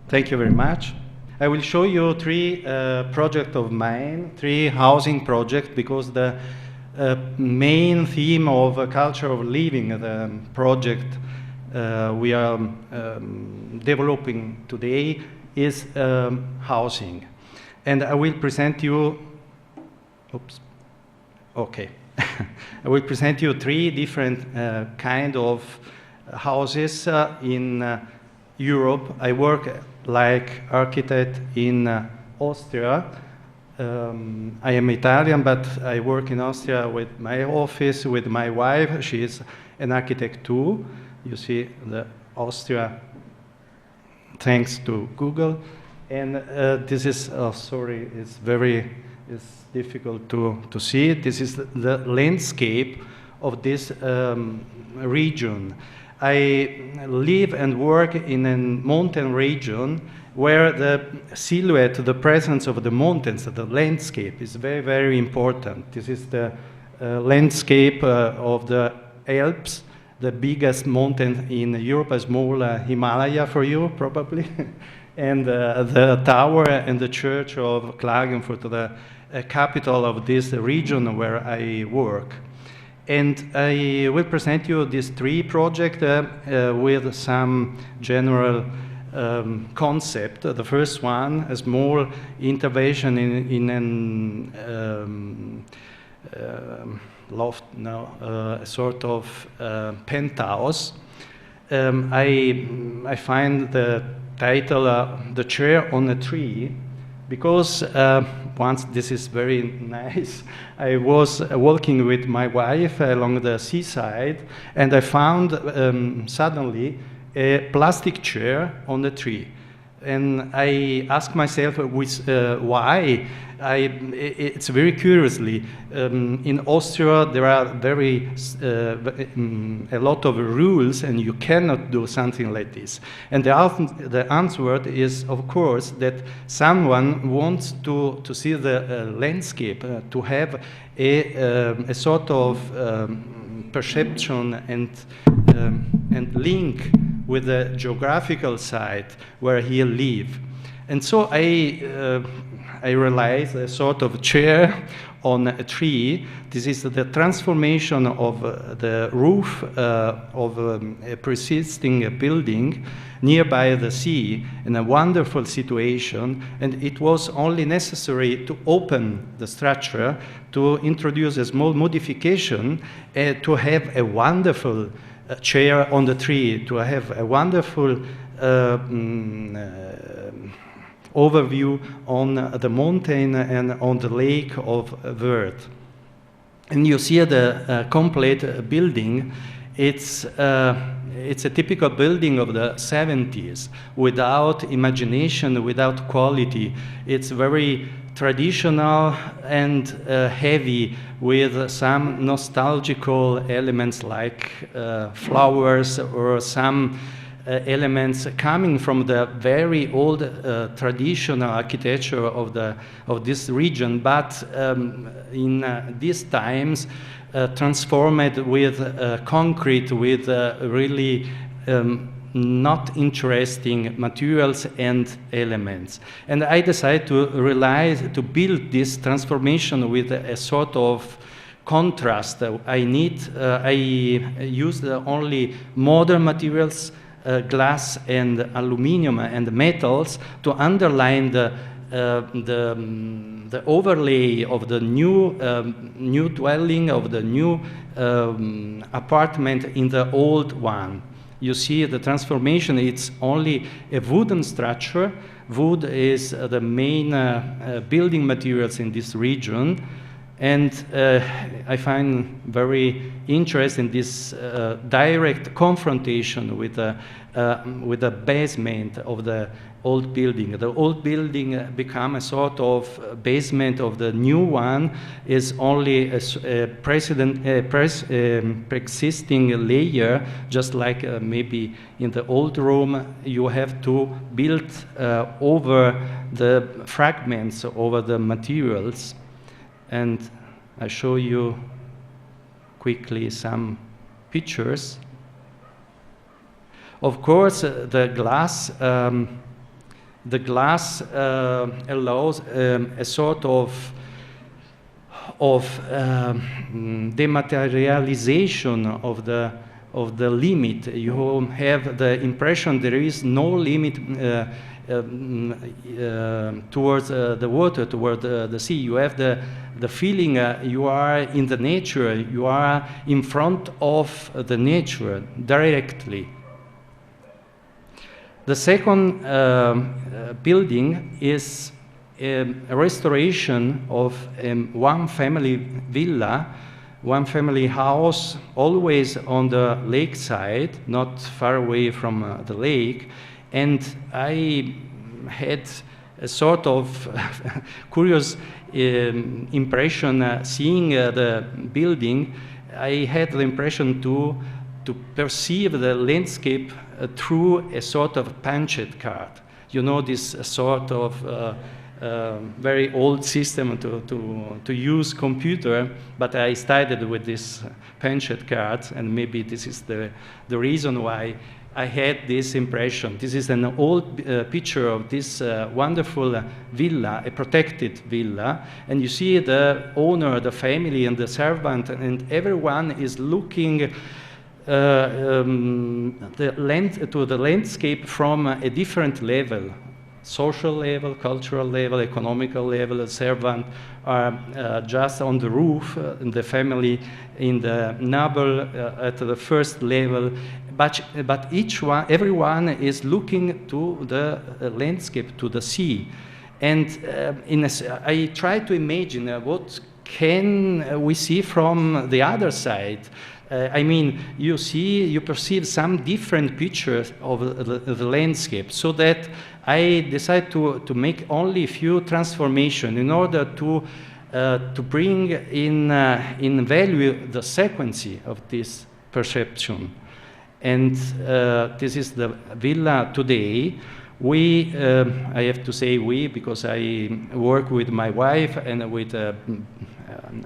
Thank you very much. I will show you three projects of mine, three housing projects, because the main theme of culture of living, the project we are developing today, is housing. And I will present you, oops, okay. I will present you three different kind of houses in Europe. I work like architect in Austria. I am Italian, but I work in Austria with my office, with my wife. She is an architect too. You see the Austria, thanks to Google. And this is, oh, sorry, it's difficult to see. This is the landscape of this region. I live and work in a mountain region where the silhouette, the presence of the mountains, the landscape is very, very important. This is the landscape of the Alps, the biggest mountain in Europe, a small Himalaya for you, probably. And the tower and the church of Klagenfurt, the capital of this region where I work. And I will present you these three projects with some general concept. The first one, a small intervention in an loft, no, a sort of penthouse. I find the title, The Chair on a Tree, because once, this is very nice, I was walking with my wife along the seaside, and I found suddenly a plastic chair on the tree. And I asked myself why. It's very curiously, in Austria there are a lot of rules, and you cannot do something like this. And the answer is, of course, that someone wants to see the landscape, to have a sort of perception and link with the geographical site where he lives. And so I realized a sort of chair on a tree. This is the transformation of the roof of a persisting building nearby the sea, in a wonderful situation. And it was only necessary to open the structure, to introduce a small modification, to have a wonderful chair on the tree, to have a wonderful overview on the mountain and on the lake of Wörth. And you see the complete building. It's a typical building of the 70s, without imagination, without quality. It's very traditional and heavy, with some nostalgical elements like flowers, or some elements coming from the very old traditional architecture of this region, but in these times transformed with concrete, with really not interesting materials and elements. And I decided to build this transformation with a sort of contrast. I used only modern materials, glass and aluminum and metals, to underline the overlay of the new dwelling, of the new apartment in the old one. You see the transformation. It's only a wooden structure. Wood is the main building materials in this region. And I find very interesting this direct confrontation with the basement of the old building. The old building become a sort of basement of the new one, is only a pre-existing layer, just like maybe in the old Rome you have to build over the fragments, over the materials. And I show you quickly some pictures. Of course, the glass The glass allows a sort of dematerialization of the limit. You have the impression there is no limit towards the water, toward the sea. You have the feeling you are in the nature, you are in front of the nature directly. The second building is a restoration of one family villa, one family house, always on the lakeside, not far away from the lake. And I had a sort of curious impression seeing the building. I had the impression to perceive the landscape through a sort of punched card. You know, this sort of very old system to use computer, but I started with this punched cards, and maybe this is the reason why I had this impression. This is an old picture of this wonderful villa, a protected villa, and you see the owner, the family, and the servant, and everyone is looking to the landscape from a different level. Social level, cultural level, economical level. The servant are just on the roof, and the family in the noble at the first level. But everyone is looking to the landscape, to the sea. And I try to imagine what can we see from the other side. I mean, you perceive some different pictures of the landscape, so that I decided to make only a few transformations in order to bring in value the sequence of this perception. And this is the villa today. I have to say we, because I work with my wife and with an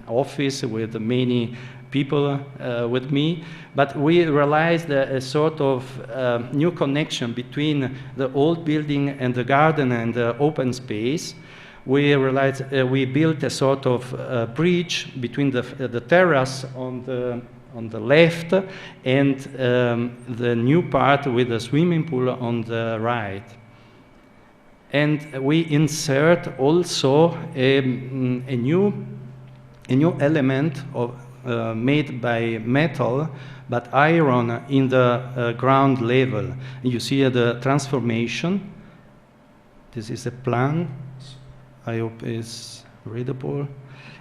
office with many people with me, but we realized a sort of new connection between the old building and the garden and the open space. We realized we built a sort of bridge between the terrace on the left and the new part with the swimming pool on the right. And we insert also a new element of made by metal, but iron in the ground level. You see the transformation. This is a plan. I hope it's readable.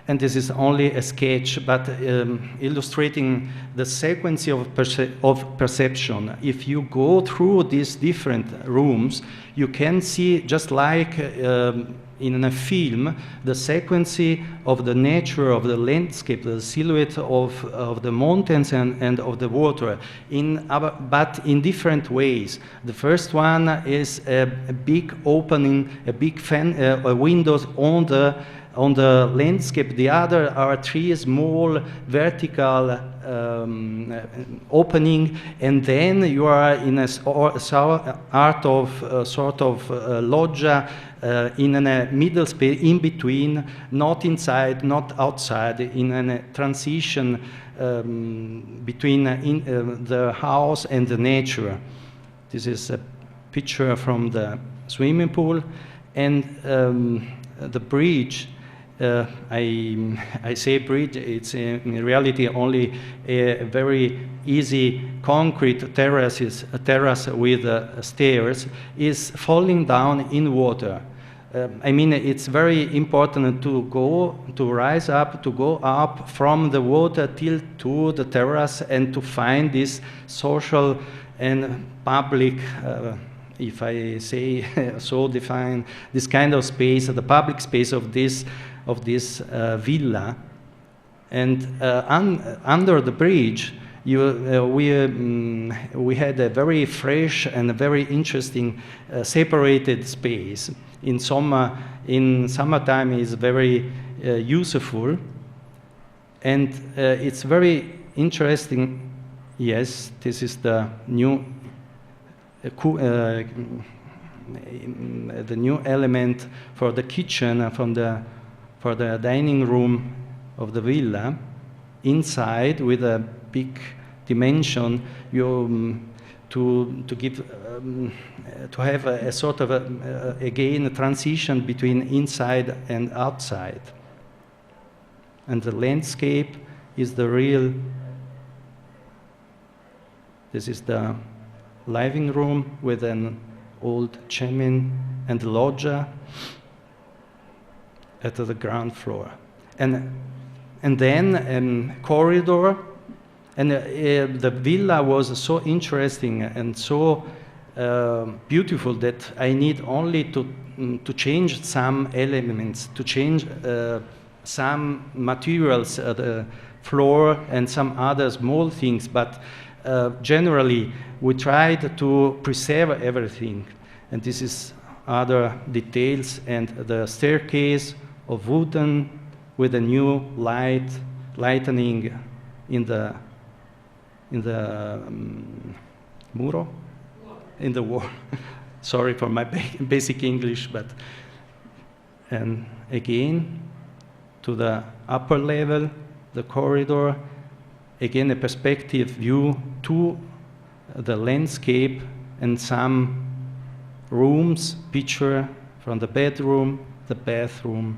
And this is only a sketch, but illustrating the sequence of perception. If you go through these different rooms, you can see, just like in a film, the sequence of the nature of the landscape, the silhouette of the mountains and of the water, but in different ways. The first one is a big opening, a big windows on the landscape. The other are three small vertical opening, and then you are in a art of sort of loggia in a middle space, in between, not inside, not outside, in a transition between the house and the nature. This is a picture from the swimming pool, and the bridge. I say bridge, it's in reality only a very easy concrete terrace with stairs, is falling down in water. I mean, it's very important to rise up, to go up from the water till to the terrace and to find this social and public if I say so, define this kind of space, the public space of this villa. And under the bridge, we had a very fresh and a very interesting separated space. In summertime is very useful, and it's very interesting. Yes, this is the new the new element for the kitchen for the dining room of the villa. Inside, with a big dimension, to have a sort of again a transition between inside and outside. And the landscape is the real. This is the living room with an old chimney and loggia at the ground floor, and then a corridor. And the villa was so interesting and so beautiful that I need only to change some elements, to change some materials, the floor and some other small things, but generally we tried to preserve everything. And this is other details, and the staircase of wooden with a new lightning in the muro? In the wall. Sorry for my basic English, but and again to the upper level, the corridor, again a perspective view to the landscape and some rooms, picture from the bedroom, the bathroom,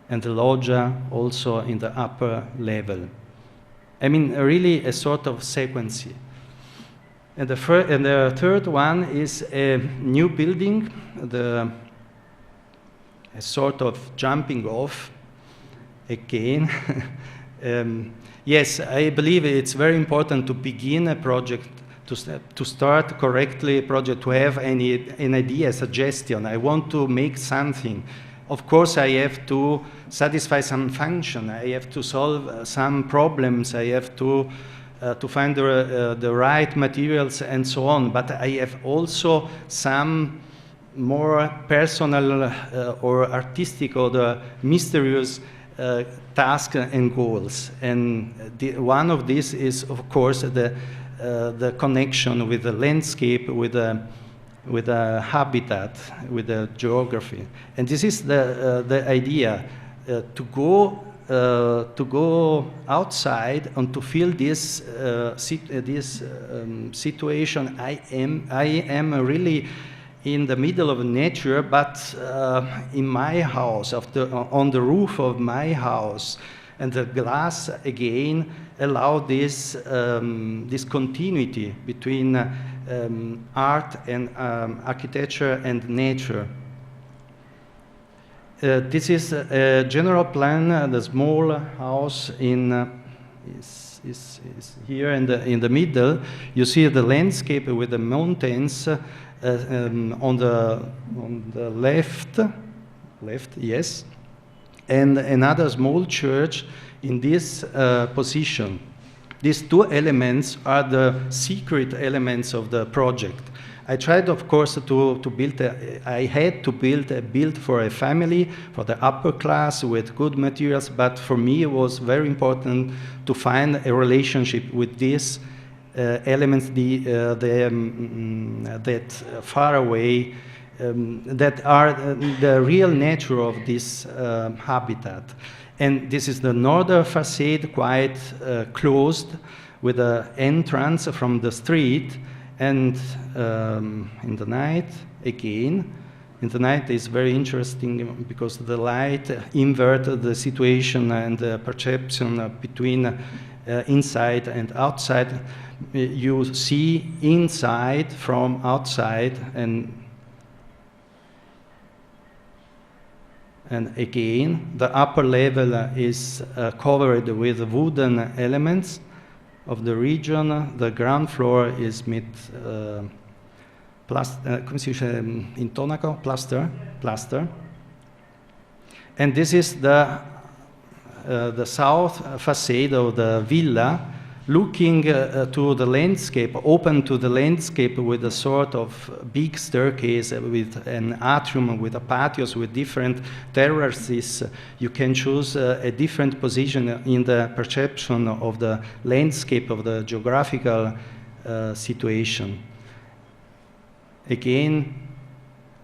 and the loggia also in the upper level. I mean, really a sort of sequence. And the third one is a new building, a sort of jumping off again. Yes, I believe it's very important to begin a project, to start correctly a project, to have an idea, a suggestion. I want to make something. Of course, I have to satisfy some function. I have to solve some problems. I have to find the right materials and so on. But I have also some more personal or artistic or the mysterious tasks and goals. And one of these is, of course, the connection with the landscape, with the habitat, with the geography. And this is the idea, to go outside and to feel this situation. I am really in the middle of nature, but in my house, on the roof of my house. And the glass again allow this continuity between art and architecture and nature. This is a general plan. The small house is here in the middle. You see the landscape with the mountains on the left, yes, and another small church in this position. These two elements are the secret elements of the project. I tried, of course, to build I had to build for a family, for the upper class with good materials, but for me it was very important to find a relationship with these elements that far away, that are the real nature of this habitat. And this is the northern facade, quite closed, with an entrance from the street. And in the night, again, in the night is very interesting because the light inverted the situation and the perception between inside and outside. You see inside from outside, and again, the upper level is covered with wooden elements of the region. The ground floor is made intonaco, plaster. And this is the south facade of the villa, looking to the landscape, open to the landscape with a sort of big staircase with an atrium, with a patios, with different terraces. You can choose a different position in the perception of the landscape, of the geographical situation. Again,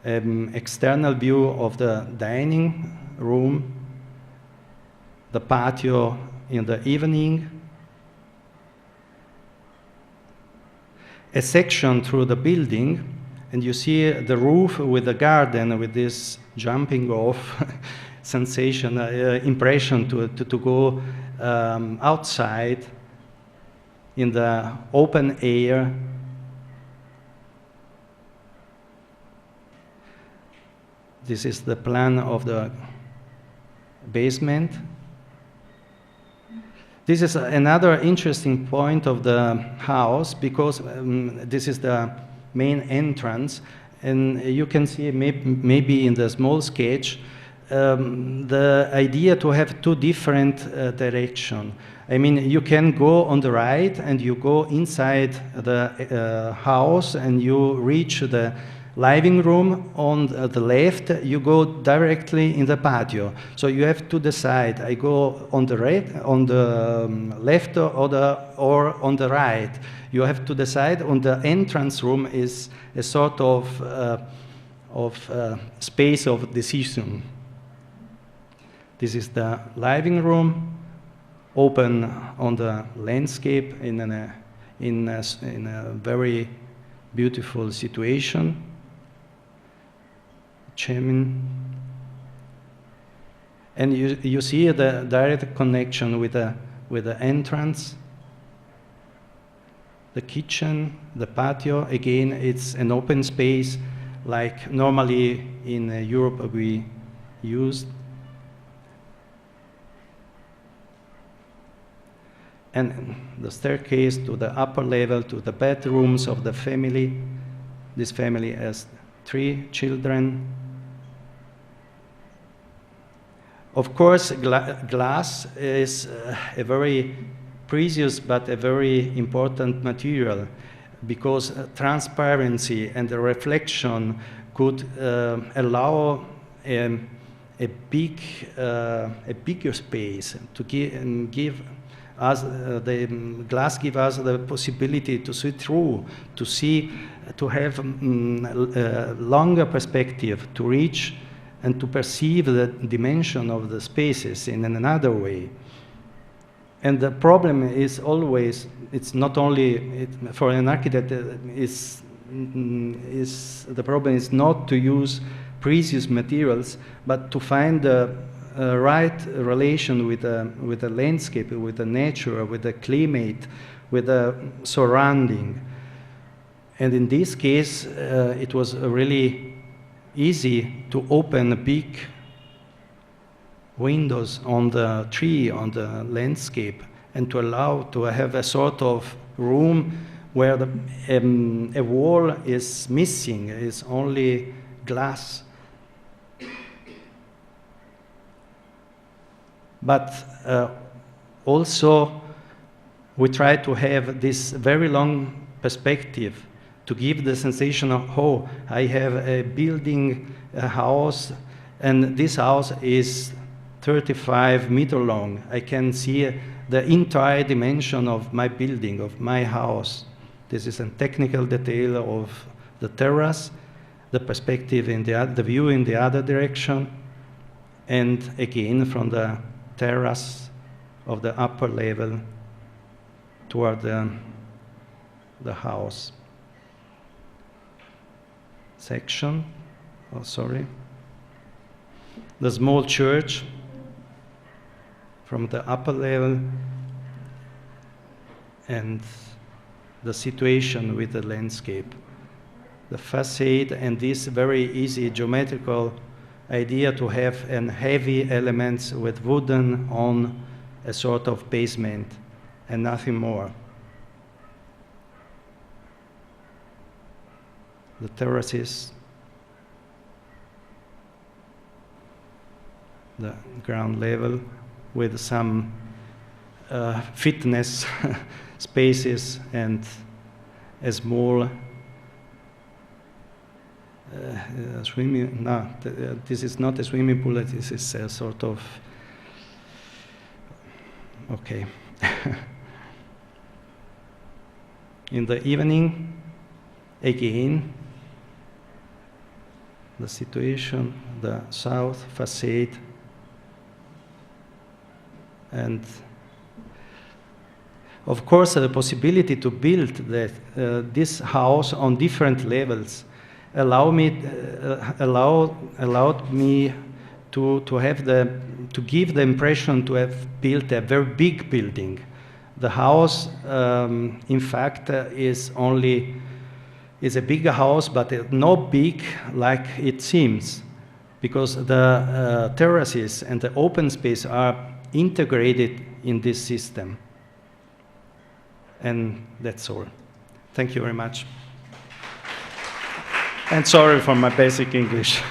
external view of the dining room, the patio in the evening, a section through the building, and you see the roof with the garden with this jumping off sensation, impression to go outside in the open air. This is the plan of the basement. This is another interesting point of the house, because this is the main entrance, and you can see maybe in the small sketch the idea to have two different directions. I mean, you can go on the right and you go inside the house and you reach the living room. On the left, you go directly in the patio. So you have to decide, I go on the left or on the right. You have to decide. On the entrance room is a sort of space of decision. This is the living room, open on the landscape in a very beautiful situation. Chimney. And you see the direct connection with the entrance, the kitchen, the patio. Again, it's an open space like normally in Europe we use. And the staircase to the upper level, to the bedrooms of the family. This family has 3 children. Of course, glass is a very precious but a very important material, because transparency and the reflection could allow a bigger space to give us the glass give us the possibility to see through, to have a longer perspective, to reach and to perceive the dimension of the spaces in another way. And the problem is always, it's not only for an architect, the problem is not to use precious materials, but to find the right relation with the landscape, with the nature, with the climate, with the surrounding. And in this case, it was really easy to open big windows on the tree, on the landscape, and to allow to have a sort of room where a wall is missing, is only glass. But also, we try to have this very long perspective to give the sensation of, oh, I have a building, a house, and this house is 35 meters long. I can see the entire dimension of my building, of my house. This is a technical detail of the terrace, the perspective in the view in the other direction, and again from the terrace of the upper level toward the house section. Oh, sorry. The small church from the upper level, and the situation with the landscape. The facade and this very easy geometrical idea to have heavy elements with wooden on a sort of basement and nothing more. The terraces, the ground level with some fitness spaces and a small swimming. No, this is not a swimming pool. This is a sort of okay. In the evening, again, the situation, the south facade, and of course the possibility to build this house on different levels allowed me to give the impression to have built a very big building. The house, in fact, is a bigger house, but not big like it seems, because the terraces and the open space are integrated in this system. And that's all. Thank you very much. And sorry for my basic English.